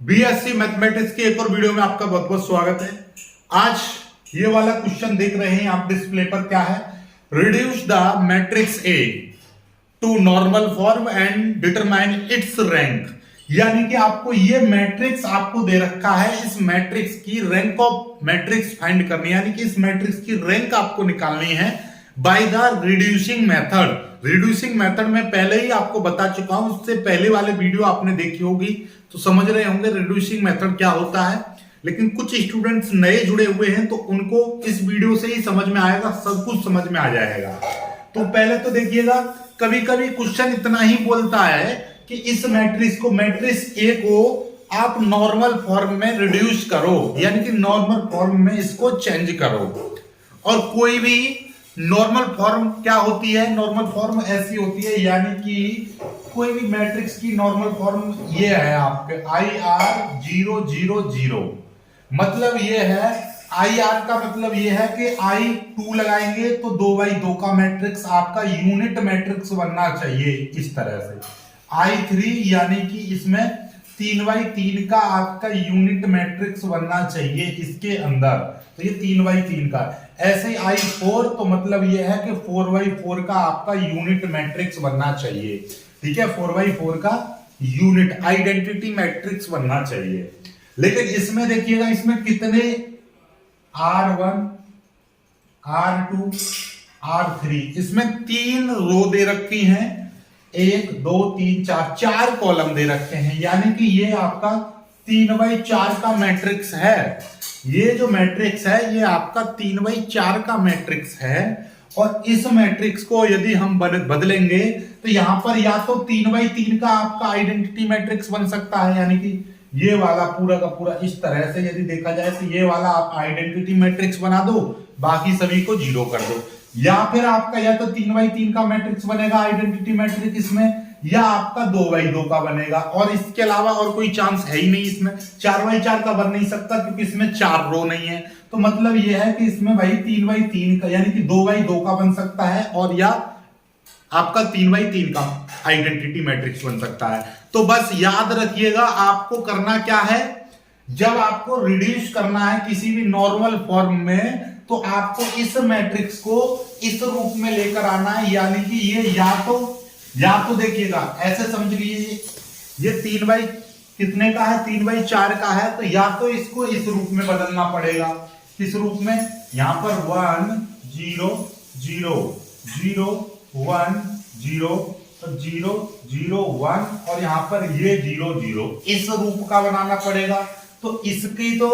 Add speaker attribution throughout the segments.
Speaker 1: BSc mathematics के एक और वीडियो में आपका बहुत बहुत स्वागत है। आज ये वाला क्वेश्चन देख रहे हैं आप डिस्प्ले पर। क्या है? Reduce the matrix A to normal form and determine its rank. यानी कि आपको ये मैट्रिक्स आपको दे रखा है, इस मैट्रिक्स की रैंक ऑफ मैट्रिक्स फाइंड करनी है, यानी कि इस मैट्रिक्स की रैंक आपको निकालनी है by the reducing method. Reducing method में पहले ही आपको बता चुका हूं, उससे पहले वाले वीडियो आपने देखी होगी तो समझ रहे होंगे रिड्यूसिंग मेथड क्या होता है। लेकिन कुछ स्टूडेंट्स नए जुड़े हुए हैं तो उनको इस वीडियो से ही समझ में आएगा, सब कुछ समझ में आ जाएगा। तो पहले तो देखिएगा, कभी कभी क्वेश्चन इतना ही बोलता है कि इस मैट्रिक्स को, मैट्रिक्स ए को आप नॉर्मल फॉर्म में रिड्यूस करो, यानी कि नॉर्मल फॉर्म में इसको चेंज करो। और कोई भी नॉर्मल फॉर्म क्या होती है? नॉर्मल फॉर्म ऐसी होती है, यानी कि कोई भी मैट्रिक्स की नॉर्मल फॉर्म ये है आपके IR000। मतलब ये है, IR का मतलब ये है कि I2 लगाएंगे तो 2x2 का मैट्रिक्स आपका यूनिट मैट्रिक्स बनना चाहिए इस तरह से। I3 यानी कि इसमें 3x3 का आपका यूनिट मैट्रिक्स बनना चाहिए इसके अंदर, तो ये 3x3 का। ऐसे ही I4 तो मतलब ये है कि 4x4 का आपका यूनिट मैट्रिक्स बनना चाहिए। ठीक है, 4x4 का यूनिट आइडेंटिटी मैट्रिक्स बनना चाहिए। लेकिन इसमें देखिएगा, इसमें कितने R1 R2 R3, इसमें 3 रो दे रखी हैं, 1 2 3 4, 4 कॉलम दे रखे हैं, यानी कि ये आपका 3x4 का मैट्रिक्स है। ये जो मैट्रिक्स है ये आपका 3x4 का मैट्रिक्स है। और इस मैट्रिक्स को यदि हम बदलेंगे तो यहां पर या तो 3x3 का आपका आइडेंटिटी मैट्रिक्स बन सकता है, यानी कि ये वाला पूरा का पूरा इस तरह से यदि देखा जाए तो ये वाला आप आइडेंटिटी मैट्रिक्स बना दो, बाकी सभी को 0 कर दो। या फिर आपका या तो 3x3 का मैट्रिक्स बनेगा आइडेंटिटी मैट्रिक्स इसमें, या आपका 2x2 का बनेगा। और इसके अलावा और कोई चांस है ही नहीं इसमें। 4x4 का बन नहीं सकता क्योंकि इसमें 4 रो नहीं है। तो मतलब यह है कि इसमें भाई 3x3 का यानी कि 2x2 का बन सकता है, और या आपका 3x3 का आइडेंटिटी मैट्रिक्स बन सकता है। तो बस याद रखिएगा, आपको करना क्या है, जब आपको रिड्यूस करना है किसी भी नॉर्मल फॉर्म में तो आपको इस मैट्रिक्स को इस रूप में लेकर आना है। यानी कि ये या तो देखिएगा ऐसे समझ लीजिए, ये 3x कितने का है? 3x4 का है। तो या तो इसको इस रूप में बदलना पड़ेगा। किस रूप में? यहां पर 1 0 0 0 1 0 0 0 1 और यहां पर ये 0 0, इस रूप का बनाना पड़ेगा। तो इसकी तो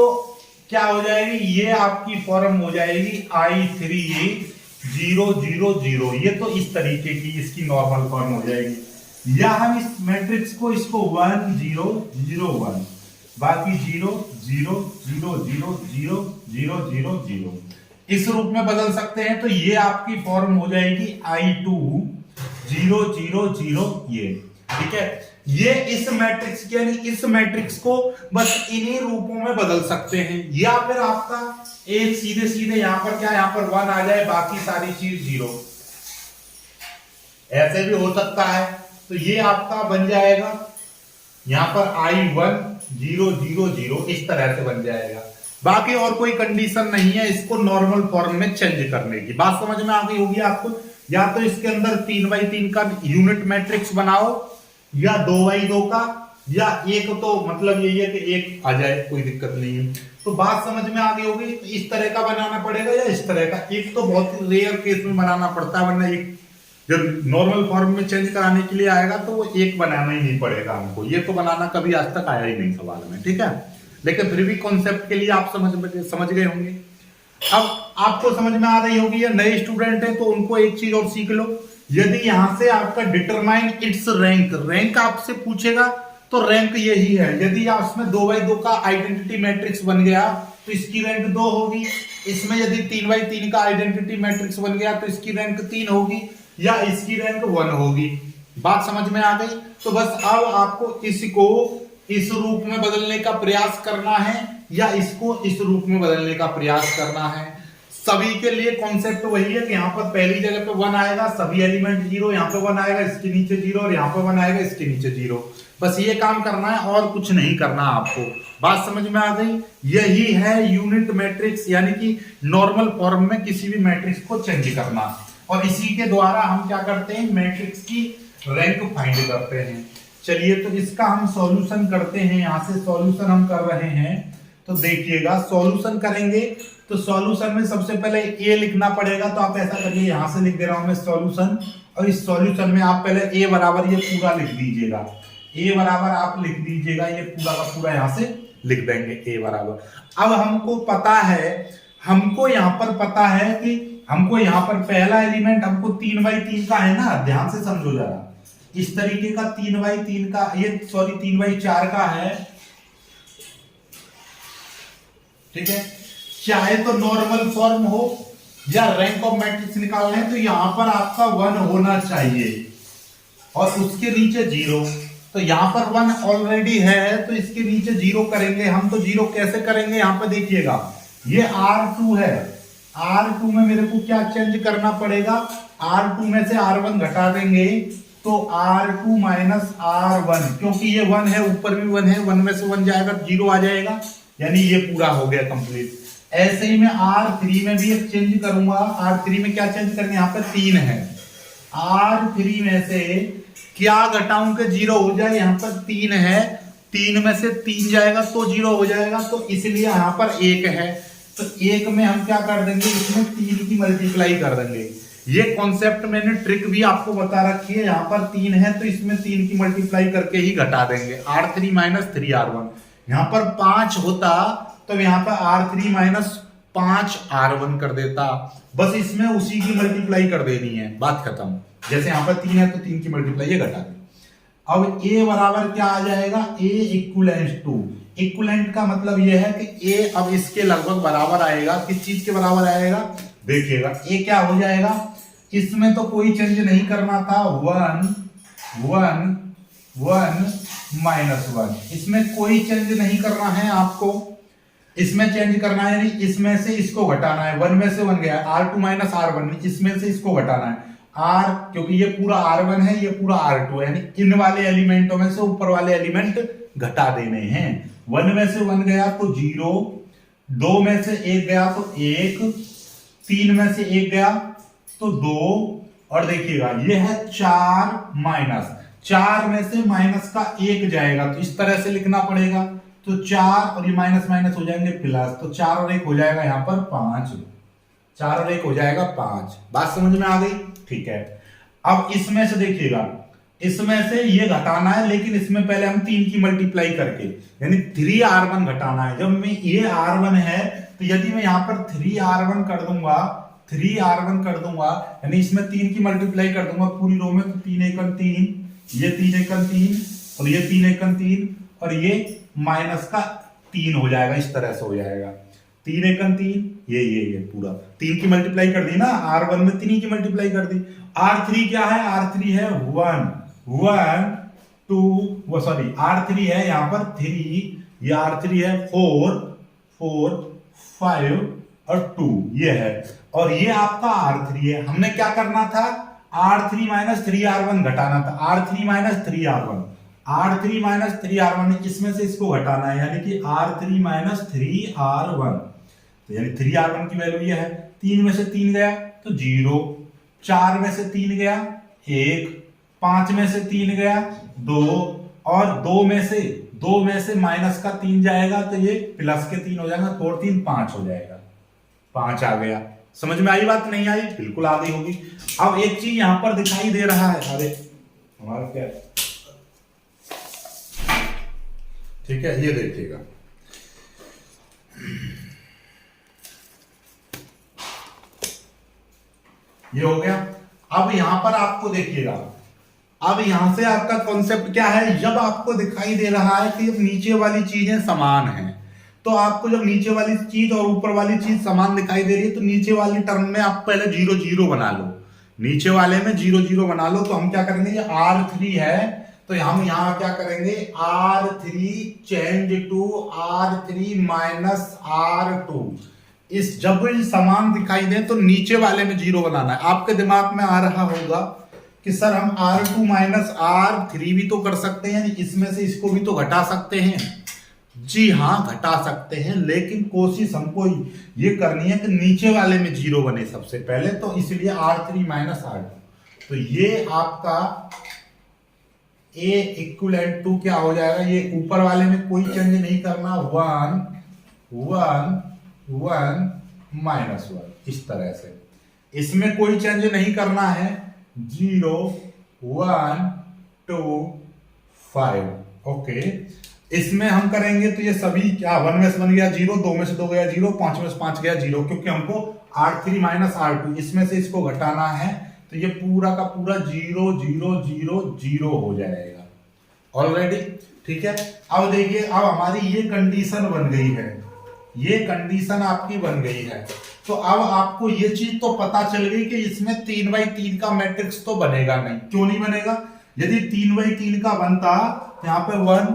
Speaker 1: क्या हो जाएगी, ये आपकी फॉर्म हो जाएगी I3 0 0 0। ये तो इस तरीके की इसकी नॉर्मल फॉर्म हो जाएगी। या हम इस मैट्रिक्स को इसको 1 0 0 1, बाकी 0 0 0 0 0 0 0 0 इस रूप में बदल सकते हैं। तो ये आपकी फॉर्म हो जाएगी I2 0 0 0 ये। ठीक है, ये इस मैट्रिक्स यानी इस मैट्रिक्स को बस इन्हीं रूपों में बदल सकते हैं। या फिर आपका एक सीधे सीधे यहां पर क्या, यहां पर 1 आ जाए, बाकी सारी चीज 0, ऐसे भी हो सकता है। तो ये आपका बन जाएगा यहां पर I1 0 0 0 इस तरह से बन जाएगा। बाकी और कोई कंडीशन नहीं है इसको नॉर्मल फॉर्म में चेंज करने की। बात समझ में आ गई होगी आपको। या तो इसके अंदर 3x3 का यूनिट मैट्रिक्स बनाओ, या 2x2 का, या एक तो मतलब यही है कि एक आ जाए, कोई दिक्कत नहीं है। तो बात समझ में आ गई होगी। इस तरह का बनाना पड़ेगा या इस तरह का। एक तो बहुत ही रेयर केस में बनाना पड़ता है, वरना एक जब नॉर्मल फॉर्म में चेंज कराने के लिए आएगा तो वो एक बनाना ही नहीं पड़ेगा हमको। ये तो बनाना कभी आज तक आया ही नहीं सवाल में। ठीक है, लेकिन फिर भी कॉन्सेप्ट के लिए आप समझ गए होंगे। अब आपको समझ में आ रही होगी। या नए स्टूडेंट है तो उनको एक चीज और सीख लो, यदि यहां से आपका डिटरमाइन इट्स रैंक, रैंक आपसे पूछेगा तो रैंक यही है। यदि आप इसमें 2x2 का आइडेंटिटी मैट्रिक्स बन गया तो इसकी रैंक 2 होगी। इसमें यदि 3x3 का आइडेंटिटी मैट्रिक्स बन गया तो इसकी रैंक 3 होगी, या इसकी रैंक 1 होगी। बात समझ में आ गई। तो बस अब आपको इसको इस रूप में बदलने का प्रयास करना है, या इसको इस रूप में बदलने का प्रयास करना है। सभी के लिए कॉन्सेप्ट वही है कि यहाँ पर पहली जगह पे 1 आएगा, सभी एलिमेंट 0, यहाँ पे 1 आएगा, इसके नीचे 0, और यहाँ पे 1 आएगा, इसके नीचे 0। बस ये काम करना है और कुछ नहीं करना आपको। बात समझ में आ गई? यही है यूनिट मैट्रिक्स, यानी कि नॉर्मल फॉर्म में किसी भी मैट्रिक्स को चेंज करना, और इसी के द्वारा हम क्या करते हैं, मैट्रिक्स की रैंक फाइंड करते हैं। चलिए तो इसका हम सॉल्यूशन करते हैं। यहाँ से सॉल्यूशन हम कर रहे हैं, तो देखिएगा सॉल्यूशन करेंगे तो सॉल्यूशन में सबसे पहले ए लिखना पड़ेगा। तो आप ऐसा करिए, यहां से लिख दे रहा हूं मैं सॉल्यूशन, और इस सॉल्यूशन में आप पहले ए बराबर ये पूरा लिख दीजिएगा। ए बराबर आप लिख दीजिएगा, ये पूरा का पूरा यहां से लिख देंगे ए बराबर। अब हमको पता है, हमको यहां पर पता है कि हमको यहां पर पहला एलिमेंट हमको 3/3 का है ना, ध्यान से समझो जरा। इस तरीके का 3/3 का, ये सॉरी 3/4 का है, ठीक है। चाहे तो नॉर्मल फॉर्म हो या रैंक ऑफ मैट्रिक्स निकालना है तो यहां पर आपका 1 होना चाहिए और उसके नीचे 0। तो यहां पर 1 ऑलरेडी है तो इसके नीचे 0 करेंगे हम। तो 0 कैसे करेंगे, यहां पर देखिएगा ये R2 है, R2 में मेरे को क्या चेंज करना पड़ेगा, R2 में से R1 घटा देंगे तो R2 माइनस R1, क्योंकि ये 1 है, ऊपर भी 1 है, 1 में से 1 जाएगा 0 आ जाएगा, यानी ये पूरा हो गया कंप्लीट। ऐसे ही मैं R3 में भी एक चेंज करूंगा। R3 में क्या चेंज करेंगे, यहाँ पे 3 है, R3 में से क्या घटाऊं कि 0 हो जाए, यहाँ पर 3 है, 3 में से 3 जाएगा तो 0 हो जाएगा, तो इसलिए यहाँ पर 1 है। तो 1 में हम क्या कर देंगे, इसमें 3 की मल्टीप्लाई कर देंगे। ये कॉन्सेप्ट मैंने ट्रिक भी आपको बता रखी है। यहाँ पर 3 है तो इसमें 3 की मल्टीप्लाई करके ही घटा देंगे, R3 माइनस 3R1। यहाँ पर 5 होता तो यहाँ पर R3 माइनस 5R1 कर देता, बस इसमें उसी की मल्टीप्लाई कर देनी है, बात खत्म। जैसे यहाँ पर 3 है तो 3 की मल्टीप्लाई ये घटा दी। अब A बराबर क्या आ जाएगा, A इक्विवेलेंट टू, इक्विवेलेंट का मतलब ये है कि A अब इसके लगभग बराबर आएगा। किस चीज के बराबर आएगा, देखिएगा A क्या हो जाएगा, इसमें तो कोई चेंज नहीं करना था, 1 1 1 -1, इसमें कोई चेंज नहीं करना है आपको, इसमें चेंज करना है, यानी इसमें से इसको घटाना है। 1 में से 1 गया, R2 माइनस R1, इसमें से इसको घटाना है R, क्योंकि ये पूरा R1 है, ये पूरा R2 है, यानी इन वाले एलिमेंटों में से ऊपर वाले एलिमेंट घटा देने हैं। 1 में से 1 गया तो 0, 2 में से 1 गया तो 1, 3 में से 1 गया तो 2, और देखिएगा ये है 4 माइनस, 4 में से माइनस का 1 जाएगा तो इस तरह से लिखना पड़ेगा। तो 4 और ये माइनस माइनस हो जाएंगे प्लस, तो 4 और 1 हो जाएगा यहाँ पर 5, 4 और 1 हो जाएगा 5। बात समझ में आ गई, ठीक है। अब इसमें से देखिएगा, इसमें से ये घटाना है, लेकिन इसमें पहले हम 3 की मल्टीप्लाई करके, यानी 3R1 घटाना है। जब मैं ये R1 है तो यदि मैं यहाँ पर 3R1 कर दूंगा, 3R1 कर दूंगा, यानी इसमें 3 की मल्टीप्लाई कर दूंगा पूरी रो में, तो 3 एकम 3, ये 3 एकम 3, और ये 3 एकम 3, और ये माइनस का 3 हो जाएगा, इस तरह से हो जाएगा। 3 एकम 3, ये पूरा 3 की मल्टीप्लाई कर दी ना, R1 में 3 की मल्टीप्लाई कर दी। R3 क्या है, R3 है 1 1 2, वो सॉरी R3 है यहाँ पर 3, ये R3 है 4 4 5 और 2, ये है, और ये आपका R3 है। हमने क्या करना था, R3 माइनस 3R1 घटाना था, R3 minus 3R1, R3 minus 3R1, इसमें से इसको घटाना है, यानी कि R3 माइनस 3R1, तो यानी 3R1 की वैल्यू ये है। 3 में से 3 गया तो 0, 4 में से 3 गया 1, 5 में से 3 गया 2, और 2 में से माइनस का 3 जाएगा तो ये प्लस के 3 हो जाएगा, 4 3 5 हो जाएगा, 5 आ गया। समझ में आई बात, नहीं आई, बिल्कुल आ गई होगी। अब एक चीज यहां पर दिखाई दे रहा है, अरे हमारा क्या है, ठीक है, ये देखिएगा, ये हो गया। अब यहां पर आपको देखिएगा, अब यहां से आपका कॉन्सेप्ट क्या है, जब आपको दिखाई दे रहा है कि नीचे वाली चीजें समान हैं, तो आपको जब नीचे वाली चीज और ऊपर वाली चीज समान दिखाई दे रही है तो नीचे वाली टर्म में आप पहले 0 0 बना लो, नीचे वाले में 0 0 बना लो। तो हम क्या करेंगे, ये R3 है तो हम यहां क्या करेंगे, R3 change to R3 minus R2, इस जब ये समान दिखाई दे तो नीचे वाले में जीरो बनाना है। आपके दिमाग में आ रहा होगा कि सर हम R2 माइनस R3 भी तो कर सकते हैं, इसमें से इसको भी तो घटा सकते हैं। जी हाँ, घटा सकते हैं, लेकिन कोशिश हमको ये करनी है कि नीचे वाले में जीरो बने सबसे पहले, तो इसलिए R3 माइनस R2। तो ये आपका A इक्वलेंट टू क्या हो जाएगा, ये ऊपर वाले में कोई चेंज नहीं करना, 1 1 1 माइनस 1, इस तरह से। इसमें कोई चेंज नहीं करना है, 0 1 2 5। ओके, इसमें हम करेंगे तो ये सभी क्या 1 में से 1 गया 0, 2 में से 2 गया 0, 5 में से 5 गया 0, क्योंकि हमको R3 माइनस R2 इसमें से इसको घटाना है, तो ये पूरा का पूरा 0 0 0 0 हो जाएगा ऑलरेडी। ठीक है, अब देखिए, अब हमारी ये कंडीशन बन गई है, ये कंडीशन आपकी बन गई है। तो अब आपको ये चीज तो पता चल गई कि इसमें 3x3 का मैट्रिक्स तो बनेगा नहीं। क्यों नहीं बनेगा? यदि 3x3 का बनता, यहाँ पे 1,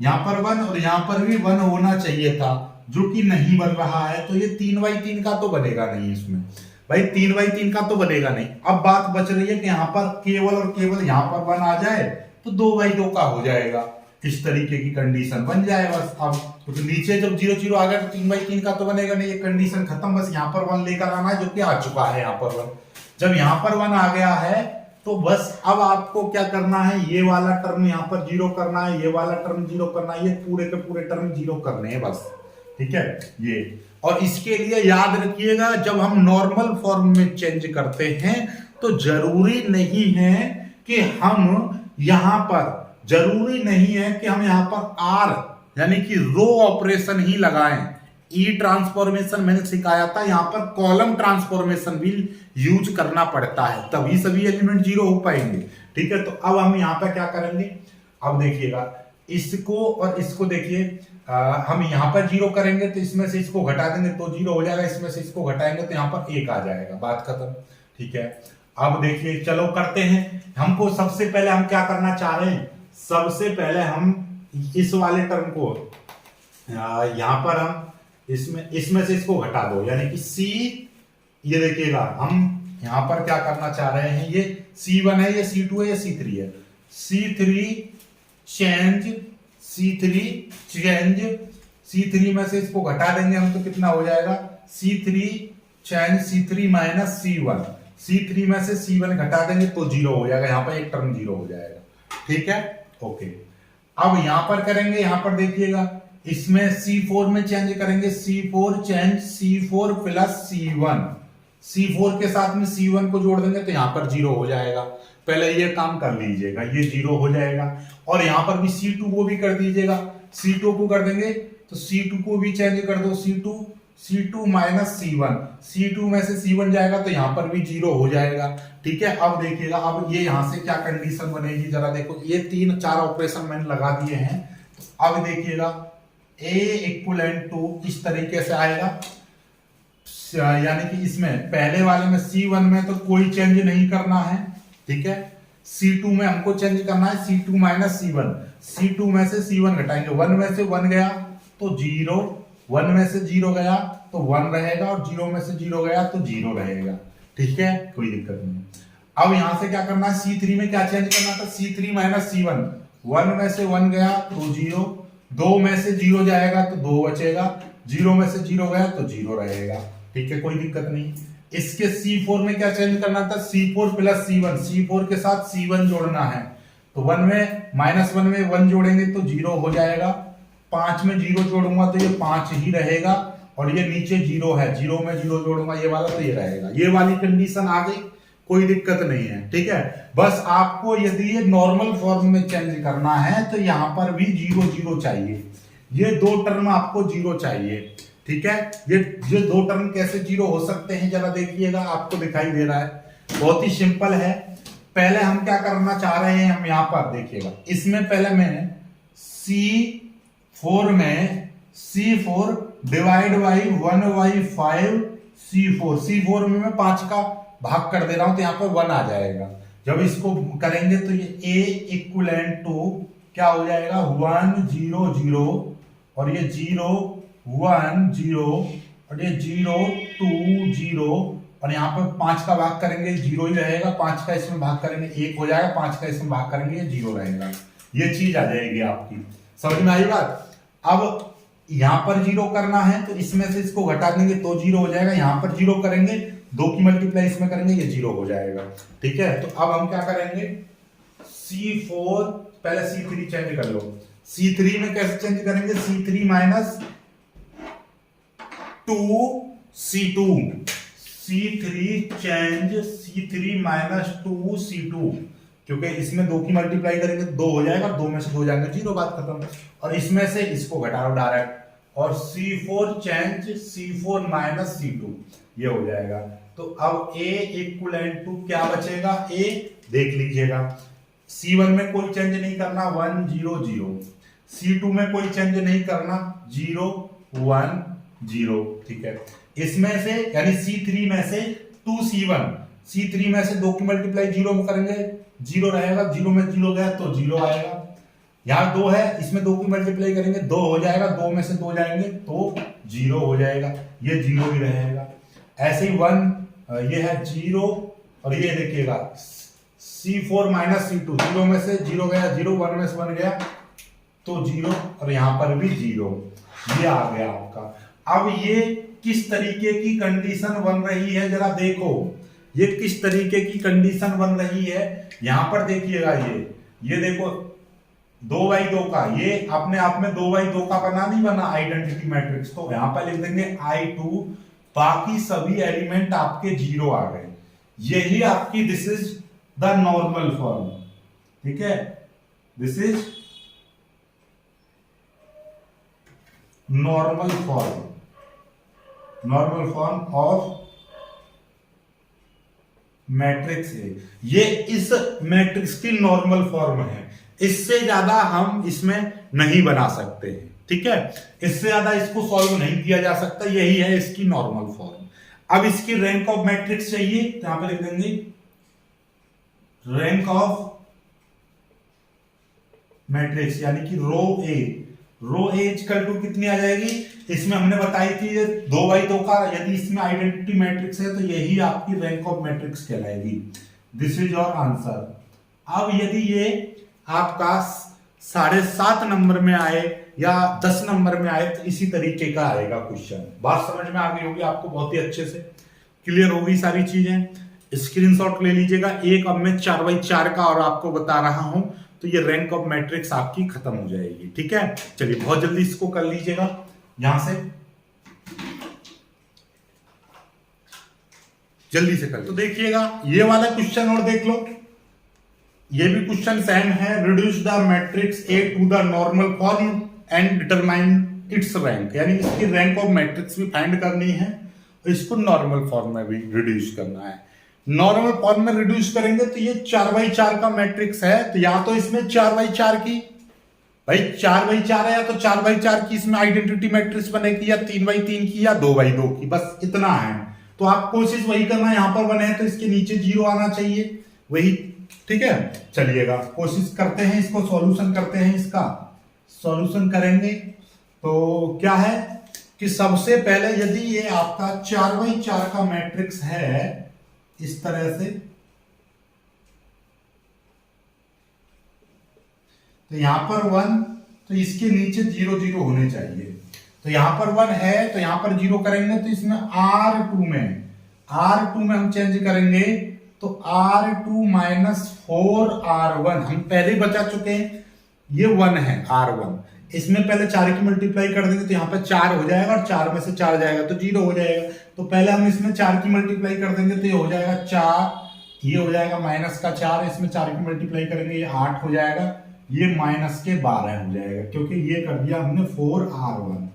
Speaker 1: यहाँ पर 1 और यहाँ पर भी 1 होना चाहिए था, जो कि नहीं बन रहा है, तो ये 3x3 का तो बनेगा नहीं। इसमें भाई 3x3 का तो बनेगा नहीं। अब बात बच रही है कि यहाँ पर केवल और केवल यहाँ पर 1 आ जाए तो 2x2 का हो जाएगा, इस तरीके की कंडीशन बन जाए बस। अब तो नीचे जब 0 0 आ गया तो 3x3 का तो बनेगा नहीं, ये कंडीशन खत्म। बस यहाँ पर 1 लेकर आना है, जो कि आ चुका है यहाँ पर 1। जब यहाँ पर 1 आ गया है तो बस अब आपको क्या करना है, ये वाला टर्म यहाँ पर 0 करना है, ये वाला टर्म 0 करना है, ये पूरे के पूरे टर्म 0 करने हैं बस। ठीक है, ये। और इसके लिए याद रखिएगा, जब हम नॉर्मल फॉर्म में चेंज करते हैं तो जरूरी नहीं है कि हम यहां पर यहाँ पर आर यानी कि रो ऑपरेशन ही लगाएं। ई ट्रांसफॉर्मेशन मैंने सिखाया था, यहां पर कॉलम ट्रांसफॉर्मेशन भी यूज करना पड़ता है, तभी सभी एलिमेंट 0 हो पाएंगे। ठीक है, तो अब हम यहां पर क्या करेंगे, अब देखिएगा, इसको और इसको देखिए, हम यहां पर 0 करेंगे तो इसमें से इसको घटा देंगे तो 0 हो जाएगा, इसमें से इसको घटाएंगे तो यहां पर 1 आ जाएगा, बात खत्म। ठीक है, अब देखिए, चलो करते हैं। हमको सबसे पहले हम क्या करना चाह रहे हैं, सबसे पहले हम इस वाले टर्म को यहां पर हम इसमें से इसको घटा दो, यानी कि C, ये देखिएगा, हम यहां पर क्या करना चाह रहे हैं, ये C1 है, ये C2 है, ये C3 है। C3 में से इसको घटा देंगे हम तो कितना हो जाएगा, C3 माइनस C1। C3 में से C1 घटा देंगे तो 0 हो जाएगा, यहां पर एक टर्म 0 हो जाएगा। ठीक है, ओके। अब यहां पर करेंगे, यहां पर देखिएगा, इसमें C4 में चेंज करेंगे, C4 प्लस C1, C4 के साथ में C1 को जोड़ देंगे तो यहां पर 0 हो जाएगा। पहले ये काम कर लीजिएगा, ये 0 हो जाएगा। और यहां पर भी C2 को भी कर दीजिएगा, C2 को कर देंगे तो C2 को भी चेंज कर दो, C2 माइनस C1 में से C1 जाएगा तो यहां पर भी 0 हो जाएगा। ठीक है, अब देखिएगा, अब ये यहां से क्या कंडीशन बनेगी, जरा देखो, ये 3-4 ऑपरेशन मैंने लगा दिए हैं। तो अब देखिएगा, A इक्वलेंट टू इस तरीके से आएगा, यानी कि इसमें पहले वाले में C1 में तो कोई चेंज नहीं करना है। ठीक है, C2 में हमको चेंज करना है, C2 माइनस C1 में से C1 घटाएंगे, 1 में से 1 गया तो 0, 1 में से 0 गया तो 1 रहेगा, और 0 में से 0 गया तो 0 रहेगा। ठीक है, कोई दिक्कत नहीं। अब यहां से क्या करना है, C3 में क्या चेंज करना था, C3 माइनस C1, 1 में से 1 गया तो 0, 2 में से 0 जाएगा तो 2 बचेगा, 0 में से 0 गया तो 0 रहेगा। ठीक है, कोई दिक्कत नहीं। इसके C4 में क्या चेंज करना था, C4 प्लस C1 के साथ C1 जोड़ना है, तो 1 में -1 में 1 जोड़ेंगे तो 0 हो जाएगा, 5 में 0 जोड़ूंगा तो ये 5 ही रहेगा, और ये नीचे 0 है, 0 में 0 जोड़ूंगा ये वाला तो ये रहेगा। ये वाली कंडीशन आ गई, कोई दिक्कत नहीं है। ठीक है, बस आपको यदि ये नॉर्मल फॉर्म में चेंज करना है तो यहां पर भी 0 0 चाहिए, ये 2 टर्म आपको 0 चाहिए। ठीक है, ये 2 टर्म कैसे 0 हो सकते हैं, जरा देखिएगा, आपको दिखाई दे रहा है, बहुत ही सिंपल है। पहले हम क्या करना चाह रहे हैं, हम यहां पर देखिएगा, इसमें पहले मैंने C4 डिवाइड बाई 1/5 C4 में मैं 5 का भाग कर दे रहा हूं तो यहां पर 1 आ जाएगा। जब इसको करेंगे तो ये A इक्वलेंट टू क्या हो जाएगा, 1 0 0, और ये 0 1 0, और ये 0 2 0 और यहाँ पर 5 का भाग करेंगे 0 ही रहेगा, 5 का इसमें भाग करेंगे 1 हो जाएगा, 5 का इसमें भाग करेंगे 0 रहेगा। ये चीज आ जाएगी आपकी, समझ में आई बात। अब यहाँ पर 0 करना है तो इसमें से इसको घटा देंगे तो 0 हो जाएगा, यहाँ पर 0 करेंगे 2 की मल्टीप्लाई इसमें करेंगे ये 0 हो जाएगा। ठीक है, तो अब हम क्या करेंगे, C4 पहले C3 चेंज कर लो। C3 में कैसे चेंज करेंगे, C3 minus 2C2, C3 change C3 minus 2C2, क्योंकि इसमें 2 की मल्टीप्लाई करेंगे 2 हो जाएगा, 2 में से 2 जाएंगे 0, बात खत्म। और इसमें से इसको घटाओ डायरेक्ट, और C4 change C4 minus C2 ये हो जाएगा। तो अब A इक्वलेंट टू क्या बचेगा, A देख लीजिएगा, C1 में कोई चेंज नहीं करना 1 0 0, C2 में कोई चेंज नहीं करना 0 1 0। ठीक है, इसमें से यानी C3 में से 2C1, C3 में से 2 की मल्टीप्लाई 0 में करेंगे 0 रहेगा, 0 में 0 गया तो 0 आएगा। यहाँ 2 है, इसमें 2 की मल्टीप्लाई करेंगे 2 हो जाएगा, 2 में से 2 जाएंगे तो 0 हो जाएगा, ये 0 ही रहेगा। ऐसे ही 1 ये है 0 और ये देखिएगा C4 माइनस C2, 0 में से 0 गया 0, 1 में से 1 गया तो 0 और यहाँ पर भी 0, ये आ गया आपका। अब ये किस तरीके की कंडीशन बन रही है जरा देखो, ये किस तरीके की कंडीशन बन रही है, यहां पर देखिएगा, ये देखो 2x2 का, ये अपने आप में 2x2 का बना नहीं बना आइडेंटिटी मैट्रिक्स, तो यहां पर लिख देंगे I2, बाकी सभी एलिमेंट आपके 0 आ गए, यही आपकी this is the normal form. ठीक है, this is normal form of matrix है। ये इस मैट्रिक्स की नॉर्मल फॉर्म है, इससे ज्यादा हम इसमें नहीं बना सकते हैं। ठीक है, इससे ज्यादा इसको सॉल्व नहीं किया जा सकता, यही है इसकी नॉर्मल फॉर्म। अब इसकी रैंक ऑफ मैट्रिक्स चाहिए, तो यहां पर लिख देंगे रैंक ऑफ मैट्रिक्स यानी कि रो ए इक्वल टू कितनी आ जाएगी, इसमें हमने बताई थी 2x2 का, यदि इसमें आइडेंटिटी मैट्रिक्स है तो यही आपकी रैंक ऑफ मैट्रिक्स कहलाएगी। This is your answer. अब यदि ये आपका 7.5 नंबर में आए या 10 नंबर में आए तो इसी तरीके का आएगा क्वेश्चन। बात समझ में आ गई होगी आपको, बहुत ही अच्छे से क्लियर होगी सारी चीजें। स्क्रीनशॉट ले लीजिएगा। एक अब मैं 4x4 का और आपको बता रहा हूं, तो ये रैंक ऑफ मैट्रिक्स आपकी खत्म हो जाएगी। ठीक है, चलिए बहुत जल्दी इसको कर लीजिएगा यहां से, जल्दी से कर। तो देखिएगा ये वाला क्वेश्चन और देख लो, ये भी क्वेश्चन सेम है। Reduce the matrix A to the normal form and determine its rank, यानी इसकी रैंक ऑफ मैट्रिक्स भी फाइंड करनी है और इसको नॉर्मल फॉर्म में भी रिड्यूस करना है। नॉर्मल फॉर्म में रिड्यूस करेंगे तो ये 4x4 का मैट्रिक्स है, तो या तो इसमें 4x4 की, भाई 4x4 है, या तो 4x4 की इसमें आइडेंटिटी मैट्रिक्स बनेगी, या 3x3 की, या 2x2 की, बस इतना है। तो आप कोशिश वही करना, यहां पर बने तो इसके नीचे 0 आना चाहिए, वही। ठीक है, चलिएगा कोशिश करते हैं, इसको सॉल्यूशन करते हैं। इसका सॉल्यूशन करेंगे तो क्या है कि सबसे पहले यदि ये आपका 4x4 का मैट्रिक्स है इस तरह से, तो यहां पर 1, तो इसके नीचे 0 0 होने चाहिए। तो यहां पर 1 है तो यहां पर 0 करेंगे, तो इसमें R2 में हम चेंज करेंगे, तो R2 माइनस 4R1 हम पहले ही बचा चुके हैं, ये 1 है R1, इसमें पहले 4 की मल्टीप्लाई कर देंगे तो यहाँ पे 4 हो जाएगा, और 4 में से 4 जाएगा तो 0 हो जाएगा। तो पहले हम इसमें 4 की मल्टीप्लाई कर देंगे तो ये हो जाएगा 4, ये हो जाएगा माइनस का 4, इसमें 4 की मल्टीप्लाई करेंगे ये 8 हो जाएगा, ये माइनस के 12 हो जाएगा, क्योंकि ये कर दिया हमने 4R1।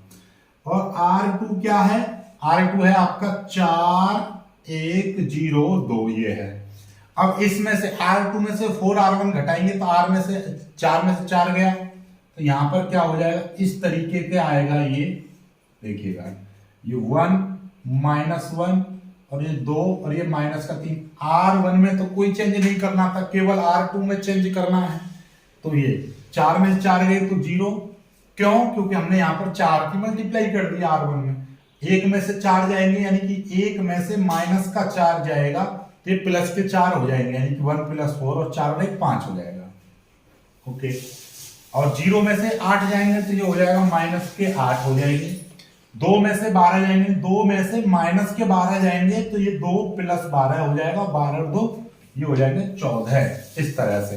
Speaker 1: और R2 क्या है, R2 है आपका 4 1 0 2, ये है। अब इसमें से R2 में से 4R1 घटाएंगे तो R में से 4 में से 4 गया, तो यहां पर क्या हो जाएगा, इस तरीके के आएगा, ये देखिएगा, ये 1 -1 और ये 2 और ये माइनस का 3। R1 में तो कोई चेंज नहीं करना था, केवल R2 में चेंज करना है। तो ये 4 में से 4 गए तो 0, क्यों, क्योंकि हमने यहां पर 4 की मल्टीप्लाई कर दी R1 में, एक में से 4 जाएंगे, यानी कि एक में से माइनस का 4 जाएगा तो ये प्लस के 4 हो जाएंगे, यानी कि 1 + 4 और 4 और 1 5 हो जाएगा। ओके, और 0 में से 8 जाएंगे तो ये हो जाएगा माइनस के 8 हो जाएंगे। 2 में से 12 जाएंगे, 2 में से माइनस के 12 जाएंगे तो ये 2 + 12 हो जाएगा, 12 और 2 ये हो जाएंगे 14, इस तरह से।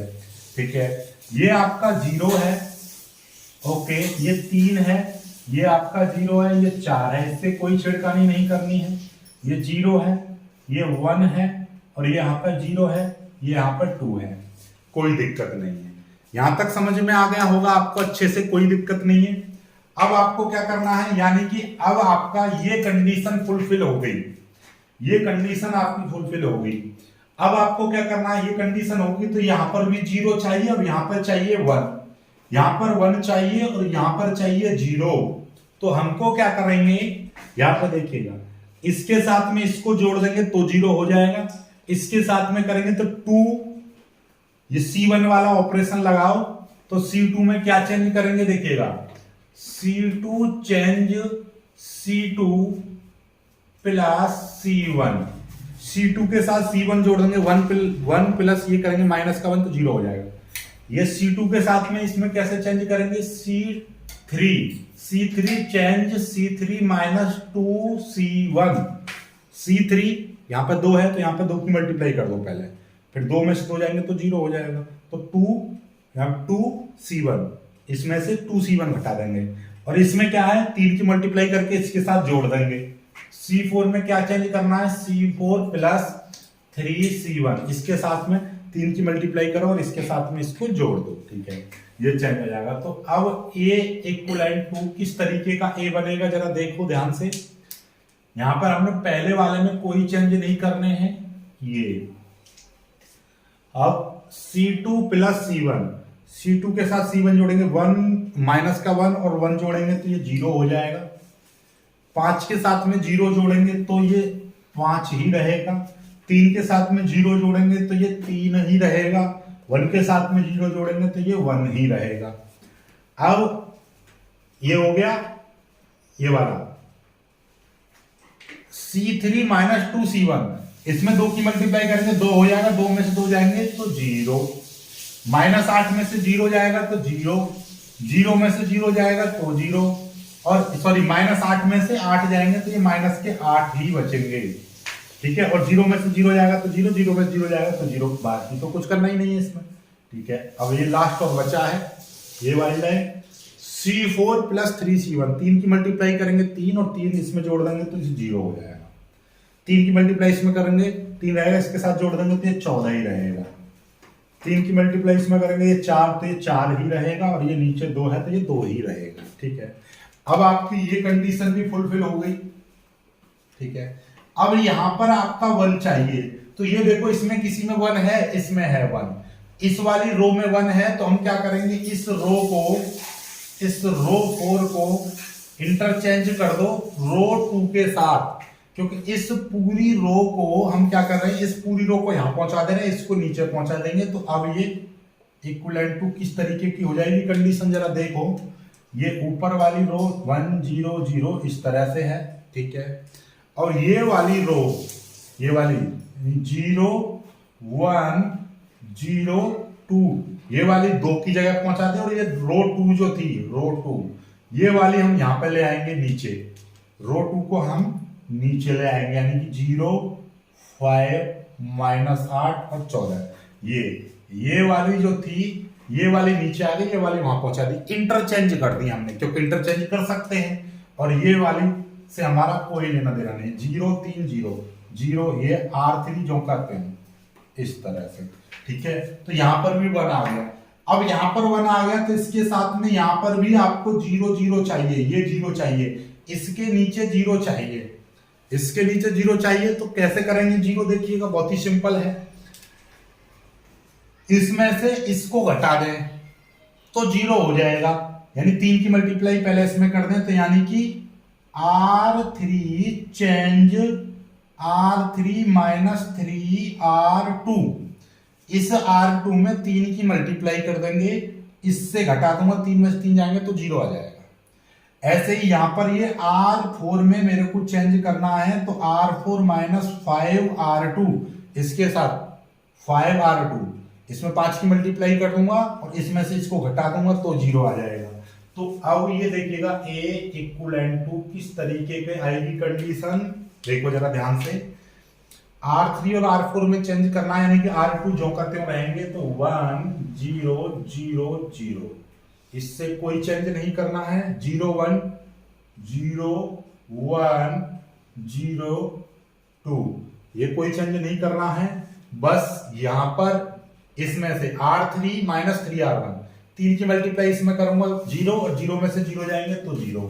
Speaker 1: ठीक है, ये आपका 0 है। ओके, ये 3 है, ये आपका 0 है, ये 4 है, इससे कोई छिड़कानी नहीं करनी है। ये 0 है, ये 1 है, और ये यहाँ पर 0 है, ये यहाँ पर 2 है, कोई दिक्कत नहीं है। यहां तक समझ में आ गया होगा आपको अच्छे से, कोई दिक्कत नहीं है। अब आपको क्या करना है, यानी कि अब आपका ये कंडीशन फुलफिल हो गई, ये कंडीशन आपकी फुलफिल हो गई। अब आपको क्या करना है, ये कंडीशन होगी तो यहां पर भी 0 चाहिए और यहां पर चाहिए 1, यहां पर 1 चाहिए और यहां पर चाहिए 0। तो हमको क्या करेंगे, यहां पर देखिएगा, इसके साथ में इसको जोड़ देंगे तो 0 हो जाएगा, इसके साथ में करेंगे तो 2, ये C1 वाला ऑपरेशन लगाओ तो C2 में क्या चेंज करेंगे, देखिएगा, C2 change C2 plus C1, C2 के साथ C1 जोड़ देंगे, 1 प्लस ये करेंगे माइनस का 1 तो 0 हो जाएगा। ये C2 के साथ में इसमें कैसे चेंज करेंगे, C3 change C3 minus 2C1, C3 यहां पर 2 है तो यहां पर 2 की मल्टीप्लाई कर दो पहले, फिर 2 में से 2 जाएंगे तो 0 हो जाएगा, तो 2C1, इसमें से 2C1 घटा देंगे, और इसमें क्या है, 3 की मल्टीप्लाई करके इसके साथ जोड़ देंगे। C4 में क्या चेंज करना है, C4 प्लस 3C1, इसके साथ में 3 की मल्टीप्लाई करो और इसके साथ में इसको जोड़ दो। ठीक है, ये चेंज हो जाएगा। तो अब A इक्वलेंट टू किस तरीके का A बनेगा, जरा देखो ध्यान से। यहां पर हमने पहले वाले में कोई चेंज नहीं करने हैं, ये अब C2 प्लस C1, C2 के साथ C1 जोड़ेंगे, 1 माइनस का 1 और 1 जोड़ेंगे तो ये 0 हो जाएगा। 5 के साथ में 0 जोड़ेंगे तो ये 5 ही रहेगा, 3 के साथ में 0 जोड़ेंगे तो ये 3 ही रहेगा, 1 के साथ में 0 जोड़ेंगे तो ये 1 ही रहेगा। अब ये हो गया ये वाला C3 माइनस 2C1, इसमें 2 की मल्टीप्लाई करेंगे 2 हो जाएगा, 2 में से 2 जाएंगे तो 0, माइनस 8 में से 0 जाएगा तो 0, 0 में से 0 जाएगा तो 0, और सॉरी माइनस 8 में से 8 जाएंगे तो ये माइनस के 8 ही बचेंगे। ठीक है, और 0 में से 0 जाएगा तो 0, 0 में से 0 जाएगा तो 0, बाकी तो कुछ करना ही नहीं है इसमें। ठीक है, अब ये लास्ट और बचा है ये वाली लाइन, C4 प्लस 3C1, 3 की मल्टीप्लाई करेंगे 3 और 3 इसमें जोड़ देंगे तो 0 हो जाएगा, 3 की मल्टीप्लाई इसमें करेंगे 3 रहेगा, इसके साथ जोड़ देंगे तो ये 14 ही रहेगा, 3 की मल्टीप्लाई इसमें करेंगे ये 4 तो ये 4 ही रहेगा, और ये नीचे 2 है तो ये 2 ही रहेगा। ठीक है, अब आपकी ये कंडीशन भी फुलफिल हो गई। ठीक है, अब यहां पर आपका 1 चाहिए, तो ये देखो इसमें किसी में 1 है, इसमें है 1, इस वाली रो में 1 है, तो हम क्या करेंगे, इस रो 4 को इंटरचेंज कर दो रो 2 के साथ, क्योंकि इस पूरी रो को हम क्या कर रहे हैं, इस पूरी रो को यहां पहुंचा दे रहे हैं, इसको नीचे पहुंचा देंगे, तो अब ये इक्विवेलेंट टू किस तरीके की हो जाएगी कंडीशन, जरा देखो। ये ऊपर वाली रो 1 0 0 इस तरह से है, ठीक है, और ये वाली रो, ये वाली 0 1 0 2, ये वाली 2 की जगह पहुंचा दे, और ये रो 2 जो थी, रो 2 ये वाली हम यहां पे ले आएंगे नीचे, रो 2 को हम नीचे ले आएंगे, यानी कि 0 5 -8 और 14, ये वाली जो थी ये वाली नीचे आ गई, ये वाली वहां पहुंचा दी, इंटरचेंज कर दी हमने, क्योंकि इंटरचेंज कर सकते हैं, और ये वाली से हमारा कोई लेना देना नहीं, 0 3 0 0, ये R3 जो करते हैं इस तरह से। ठीक है, तो यहां पर भी 1 आ गया। अब यहां पर 1 आ गया तो इसके साथ में यहां पर भी आपको 0 0 चाहिए, ये 0 चाहिए, इसके नीचे 0 चाहिए, इसके नीचे 0 चाहिए, तो कैसे करेंगे 0, देखिएगा बहुत ही सिंपल है, इसमें से इसको घटा दें तो 0 हो जाएगा, यानी 3 की मल्टीप्लाई पहले इसमें कर दें, तो यानी कि R3 चेंज R3 -3 R2, इस R2 में 3 की मल्टीप्लाई कर देंगे, इससे घटा दूंगा, 3 में से 3 जाएंगे तो 0 आ जाएगा। ऐसे ही यहां पर ये R4 में मेरे को चेंज करना है, तो R4 माइनस 5R2 इसके साथ 5R2, इसमें 5 की मल्टीप्लाई कर दूंगा और इसमें से इसको घटा दूंगा तो 0 आ जाएगा। तो अब ये देखिएगा A इक्वलेंट टू किस तरीके के आएगी कंडीशन, देखो जरा ध्यान से। R3 और R4 में चेंज करना है, यानी कि R2 जो का त्यों रहेंगे, तो 1 0 0 0, इससे कोई चेंज नहीं करना है। 0 1 0 1 0 2, ये कोई चेंज नहीं करना है। बस यहां पर इसमें से R3 माइनस 3R1, 3 की मल्टीप्लाई इसमें करूंगा 0 और 0 में से 0 जाएंगे तो 0,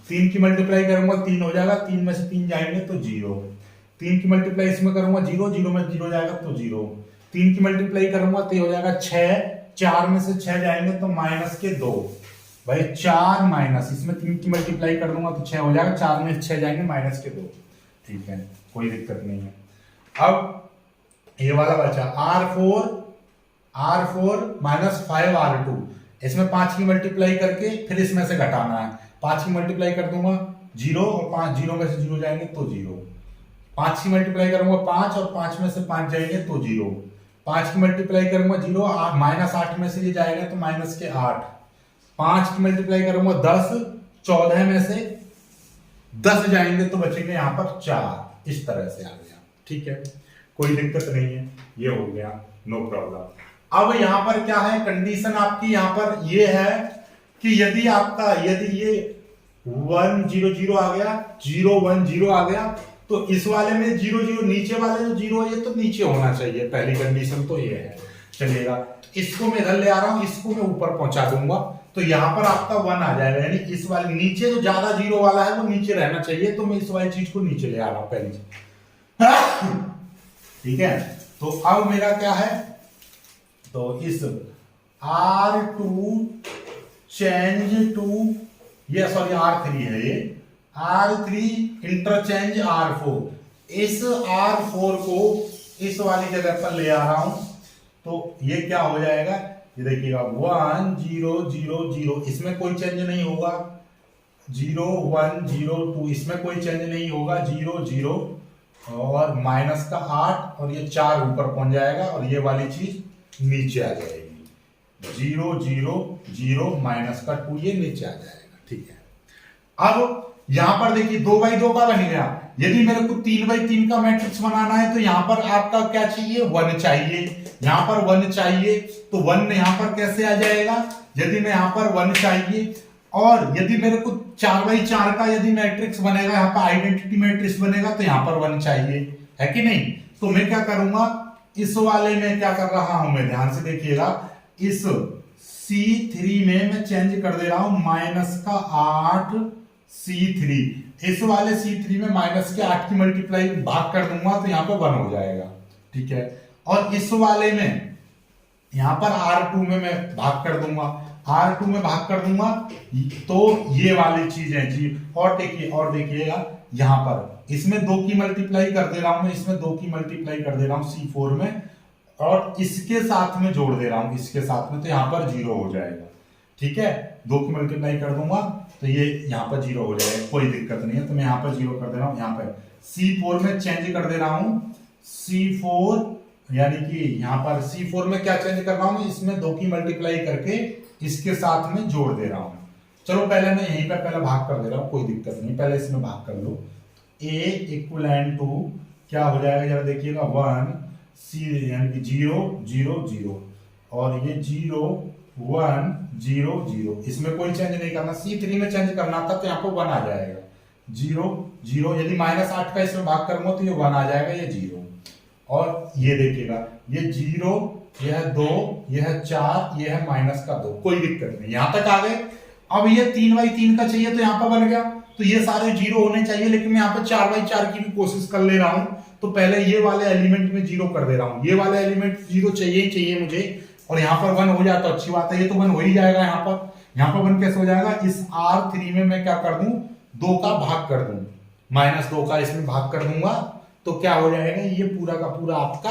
Speaker 1: 3 की मल्टीप्लाई करूंगा 3 हो जाएगा, 3 में से 3 जाएंगे तो 0, 3 की मल्टीप्लाई इसमें करूंगा 0, 0 में 0 जाएगा तो 0, 3 की मल्टीप्लाई करूंगा तो हो जाएगा 6, 4 में से 6 जाएंगे तो माइनस के 2, भाई 4 माइनस, इसमें 3 की मल्टीप्लाई कर दूंगा तो 6 हो जाएगा, 4 में 6 जाएंगे माइनस के 2, ठीक है, कोई दिक्कत नहीं है। अब ये वाला बचा R4 माइनस 5R2, इसमें 5 की मल्टीप्लाई करके फिर इसमें से घटाना है। 5 की मल्टीप्लाई कर दूंगा 0 और 5, 0 में से 0 जाएंगे तो 0, 5 की मल्टीप्लाई करूंगा 5 और 5 में से 5 जाएंगे तो 0, 5 की मल्टीप्लाई करूंगा 0, माइनस 8 में से ये जाएगा तो माइनस के 8, 5 की मल्टीप्लाई करूंगा 10, 14 में से 10 जाएंगे तो बचेंगे यहां पर 4, इस तरह से आ गया, ठीक है, कोई दिक्कत नहीं है, ये हो गया, नो प्रॉब्लम। अब यहां पर क्या है कंडीशन आपकी, यहां पर ये है कि यदि ये 1 0 0 आ गया, 0 1 0 आ गया, तो इस वाले में 0 0, नीचे वाले जो 0 है तो नीचे होना चाहिए, पहली कंडीशन तो ये है, चलिएगा। इसको मैं इधर ले आ रहा हूं, इसको मैं ऊपर पहुंचा दूंगा, तो यहां पर आपका 1 आ जाएगा, यानी इस वाले नीचे जो ज्यादा 0 वाला है वो नीचे रहना चाहिए, तो मैं इस वाली चीज को नीचे ले आ रहा हूं पहली, ठीक है। तो अब मेरा क्या है, तो इस R2 चेंज टू, ये सॉरी R3 है, ये R3 इंटरचेंज R4, इस R4 को इस वाली जगह पर ले आ रहा हूं, तो ये क्या हो जाएगा, ये देखिएगा 1 0 0 0, इसमें कोई चेंज नहीं होगा, 0 1 0 2, इसमें कोई चेंज नहीं होगा, 0 0 और माइनस का 8 और ये 4 ऊपर पहुंच जाएगा और ये वाली चीज नीचे आ जाएगी, 0 0 0 माइनस का 2 ये नीचे आ जाएगा, ठीक है। अब यहां पर देखिए 2x2 का बन गया, यदि मेरे को 3x3 का मैट्रिक्स बनाना है तो यहां पर आपका क्या चाहिए, 1 चाहिए, यहां पर 1 चाहिए, तो 1 यहां पर कैसे आ जाएगा, यदि मैं यहां पर 1 चाहिए, और यदि मेरे को 4x4 का यदि मैट्रिक्स बनेगा, यहाँ पर आइडेंटिटी मैट्रिक्स बनेगा, तो यहाँ पर 1 चाहिए, है कि नहीं। तो मैं क्या करूंगा, इस वाले में क्या कर रहा हूं मैं, ध्यान से देखिएगा, इस C3 में मैं चेंज कर दे रहा हूं माइनस का 8 C3, इस वाले C3 में माइनस के 8 की मल्टीप्लाई भाग कर दूंगा तो यहाँ पर 1 हो जाएगा, ठीक है। और इस वाले में यहां पर R2 में मैं भाग कर दूंगा, R2 में भाग कर दूंगा, तो ये वाली चीज है जी। और देखिएगा यहां पर इसमें 2 की मल्टीप्लाई कर दे रहा हूं मैं, इसमें 2 की मल्टीप्लाई कर दे रहा हूं C4 में, और इसके साथ में जोड़ दे रहा हूं, इसके साथ में, तो यहां पर 0 हो जाएगा, ठीक है। 2 की मल्टीप्लाई कर दूंगा तो ये यहां पर 0 हो जाएगा, कोई दिक्कत नहीं है, तो मैं यहां पर 0 कर दे रहा हूं, यहां पर C4 में चेंज कर दे रहा हूं, C4 यानी कि यहां पर C4 में क्या चेंज कर रहा हूं, इसमें 2 की मल्टीप्लाई करके इसके साथ में जोड़ दे रहा हूं। चलो पहले मैं यहीं पर पहले भाग कर दे रहा हूं, कोई दिक्कत नहीं, पहले इसमें भाग कर लो। A इक्वलेंट टू क्या हो जाएगा, जरा देखिएगा 1 C यानी कि 0 0 0, और ये 0 1 0 0, इसमें कोई चेंज नहीं करना, C3 में चेंज करना था तो यहाँ पर 1 आ जाएगा, 0 0, यदि माइनस 8 का इसमें भाग करूंगा तो ये 1 आ जाएगा, ये 0, और ये देखिएगा ये 0, यह 2, यह 4, यह माइनस का 2, कोई दिक्कत नहीं, यहां तक आ गए। अब ये 3x3 का चाहिए तो यहां पर बन गया, तो ये सारे 0 होने चाहिए, लेकिन मैं यहां पर 4x4 की भी कोशिश कर ले रहा हूं, तो पहले ये वाले एलिमेंट में 0 कर दे रहा हूं, ये वाले एलिमेंट 0 चाहिए ही चाहिए मुझे, और यहां पर 1 हो जाए तो अच्छी बात है, ये तो 1 हो ही जाएगा, यहां पर 1 कैसे हो जाएगा, इस R3 में मैं क्या कर दूं, 2 का भाग कर दूं, -2 का इसमें भाग कर दूंगा, तो क्या हो जाएगा, ये पूरा का पूरा आपका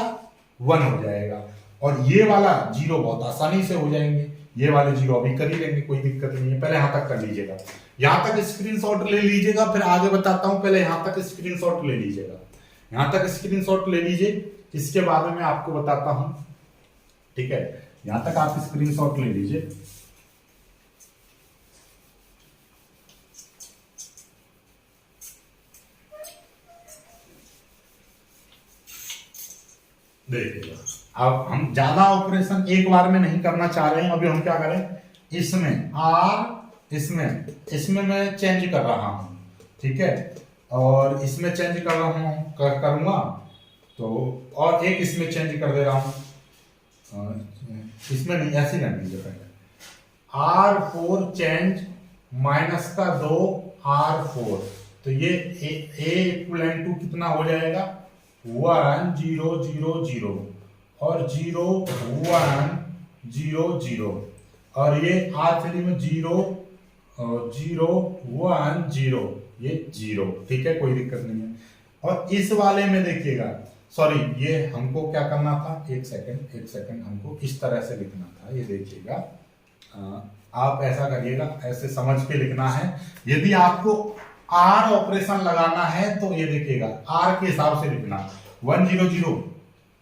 Speaker 1: 1 हो जाएगा, और ये वाला 0 बहुत आसानी से हो जाएंगे, ये वाले जीरो अभी कर ही लेंगे, कोई दिक्कत नहीं है। पहले यहां तक कर लीजिएगा, यहां तक स्क्रीनशॉट ले लीजिएगा, फिर आगे बताता हूं। पहले यहां तक स्क्रीनशॉट ले लीजिएगा, यहां तक स्क्रीनशॉट ले लीजिए, इसके बाद में मैं आपको बताता हूं। ठीक है, यहां तक आप स्क्रीनशॉट ले लीजिए। देखिएगा, अब हम ज्यादा ऑपरेशन एक बार में नहीं करना चाह रहे हैं। अभी हम क्या करें, इसमें आर, इसमें मैं चेंज कर रहा हूं, ठीक है, और इसमें चेंज कर रहा हूं, करूंगा तो, और एक इसमें चेंज कर दे रहा हूं, इसमें नहीं, ऐसे ही रख दीजिए पहले। R4 चेंज माइनस का 2 R4, तो ये A इक्वलेंट टू कितना हो जाएगा 1 0 0 0 और 0 1 0 0, और ये R3 में 0 0 1 0, ये 0, ठीक है, कोई दिक्कत नहीं है। और इस वाले में देखिएगा, सॉरी ये हमको क्या करना था, एक सेकंड, हमको इस तरह से लिखना था, ये देखिएगा, आप ऐसा करिएगा, ऐसे समझ के लिखना है। यदि आपको आर ऑपरेशन लगाना है तो ये देखिएगा आर के हिसाब से लिखना, 1 0 0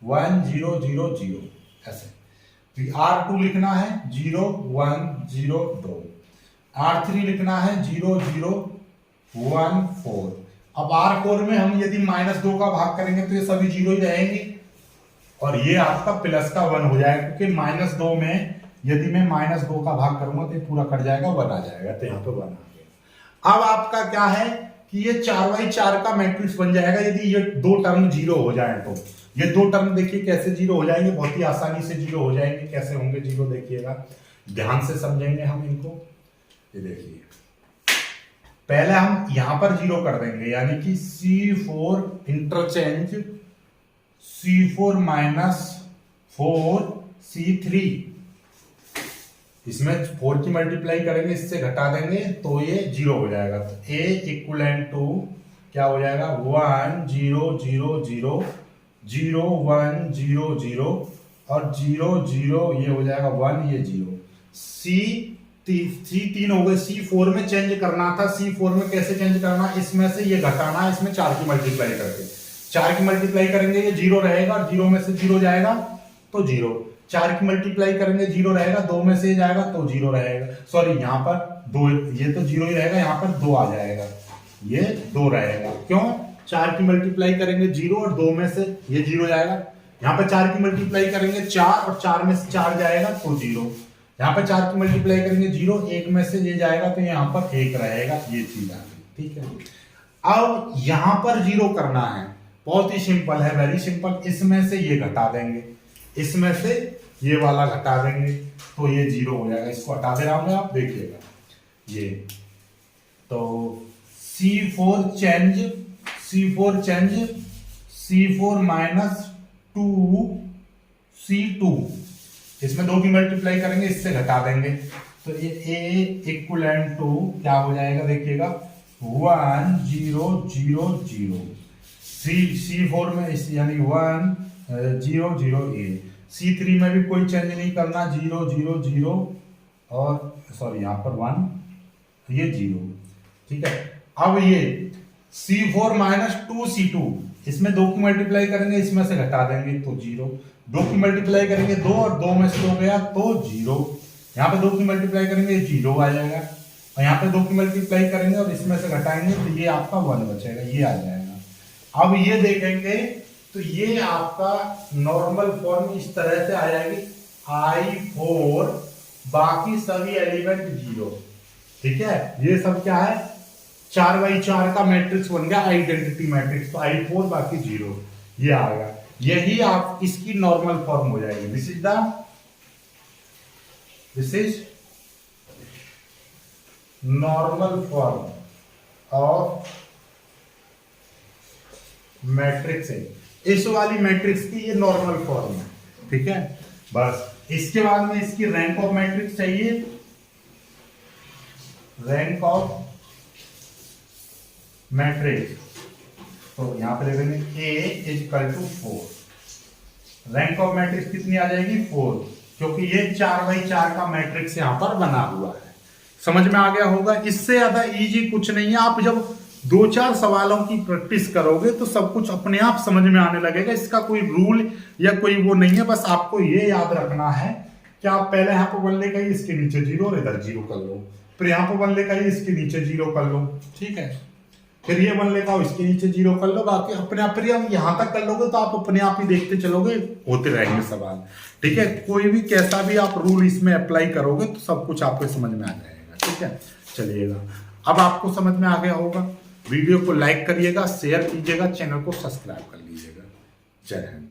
Speaker 1: 1 0 0 0 ऐसे। R2 लिखना है 0 1 0 2, R3 लिखना है 0 0 1 4। अब R4 में हम यदि -2 का भाग करेंगे तो ये सभी जीरो ही रहेंगे, और ये आपका प्लस का 1 हो जाएगा, क्योंकि -2 में यदि मैं -2 का भाग करूंगा तो ये पूरा कट जाएगा, 1 आ जाएगा, तो यहाँ पे 1 आ गया। अब आपका क्या है कि ये 4x4 का मैट्रिक्स बन जाएगा यदि ये दो टर्म जीरो हो जाए तो। ये दो टर्म देखिए कैसे जीरो हो जाएंगे, बहुत ही आसानी से जीरो हो जाएंगे। कैसे होंगे जीरो देखिएगा, ध्यान से समझेंगे हम इनको। ये देखिए, पहले हम यहां पर जीरो कर देंगे, यानी कि C4 इंटरचेंज C4 - 4 C3, इसमें 4 की मल्टीप्लाई करेंगे, इससे घटा देंगे तो ये जीरो हो जाएगा। तो A इक्वलेंट टू क्या हो जाएगा 1 0 0 0 0 1 0 0 और 0 0, ये हो जाएगा 1, ये 0। C3 हो गए। C4 में चेंज करना था, C4 में कैसे चेंज करना, इसमें से ये घटाना है, इसमें 4 की मल्टीप्लाई करके, 4 की मल्टीप्लाई करेंगे ये 0 रहेगा, और 0 में से 0 जाएगा तो 0, 4 की मल्टीप्लाई करेंगे 0 रहेगा, 2 में से जाएगा तो 0 रहेगा, सॉरी यहाँ पर 2, ये तो 0 ही रहेगा, यहाँ पर 2 आ जाएगा, ये 2 रहेगा। क्यों, 4 की मल्टीप्लाई करेंगे 0 और 2 में से ये 0 जाएगा, यहाँ पर 4 की मल्टीप्लाई करेंगे 4 और 4 में से 4 जाएगा तो 0, यहाँ पर 4 की मल्टीप्लाई करेंगे 0, 1 में से ये जाएगा तो यहाँ पर 1 रहेगा, ये चीज आ गई, ठीक है। अब यहाँ पर 0 करना है, बहुत ही सिंपल है, वेरी सिंपल। इसमें से ये घटा देंगे, इसमें से ये वाला घटा देंगे तो ये 0 हो जाएगा। इसको हटा दे रहा हूं आप, देखिएगा ये, तो C4 चेंज C4 -2 C2, इसमें 2 की मल्टीप्लाई करेंगे, इससे घटा देंगे तो ये A इक्वलेंट टू क्या हो जाएगा, देखिएगा 1 0 0 0। C4 में यानी 1 0 0 A। C3 में भी कोई चेंज नहीं करना, 0 0 0 और सॉरी यहाँ पर 1, ये 0, ठीक है। अब ये C4 -2 C2, इसमें 2 की मल्टीप्लाई करेंगे, इसमें से घटा देंगे तो 0, 2 की मल्टीप्लाई करेंगे 2 और 2 में से 2 गया तो 0, यहाँ पे 2 की मल्टीप्लाई करेंगे 0 आ जाएगा, और यहाँ पे 2 की मल्टीप्लाई करेंगे और इसमें से घटाएंगे तो ये आपका 1 बचेगा, ये आ जाएगा। अब ये देखेंगे तो ये आपका नॉर्मल फॉर्म इस तरह से आ जाएगी, I4 बाकी सभी एलिमेंट 0, ठीक है। ये सब क्या है, 4x4 का मैट्रिक्स बन गया, आइडेंटिटी मैट्रिक्स, तो I4 बाकी 0, ये आ गया। यही आप इसकी नॉर्मल फॉर्म हो जाएगी। This is normal form of matrix है, इस वाली मैट्रिक्स की ये नॉर्मल फॉर्म है, ठीक है। बस इसके बाद में इसकी रैंक ऑफ मैट्रिक्स चाहिए, रैंक ऑफ मैट्रिक्स, तो यहां पे लिख देंगे A = 4, रैंक ऑफ मैट्रिक्स कितनी आ जाएगी 4, क्योंकि ये 4x4 का मैट्रिक्स यहाँ पर बना हुआ है। समझ में आ गया होगा। इससे ज्यादा इजी कुछ नहीं है। आप जब 2-4 सवालों की प्रैक्टिस करोगे तो सब कुछ अपने आप समझ में आने लगेगा। इसका कोई रूल या कोई वो नहीं है। बस आपको ये याद रखना है कि आप पहले यहाँ पर 1 लेकर इसके नीचे 0 और इधर 0 कर लो, फिर यहाँ पर 1 लेकर इसके नीचे 0 कर लो, ठीक है, फिर ये 1 लेकर इसके नीचे 0 कर लो। बाकी अपने आप, फिर यहाँ तक कर लोगे तो आप अपने आप ही देखते चलोगे, होते रहेंगे सवाल, ठीक है। कोई भी कैसा भी आप रूल इसमें अप्लाई करोगे तो सब कुछ आपको समझ में आ जाएगा, ठीक है। चलिएगा, अब आपको समझ में आ गया होगा। वीडियो को लाइक करिएगा, शेयर कीजिएगा, चैनल को सब्सक्राइब कर लीजिएगा। जय हिंद।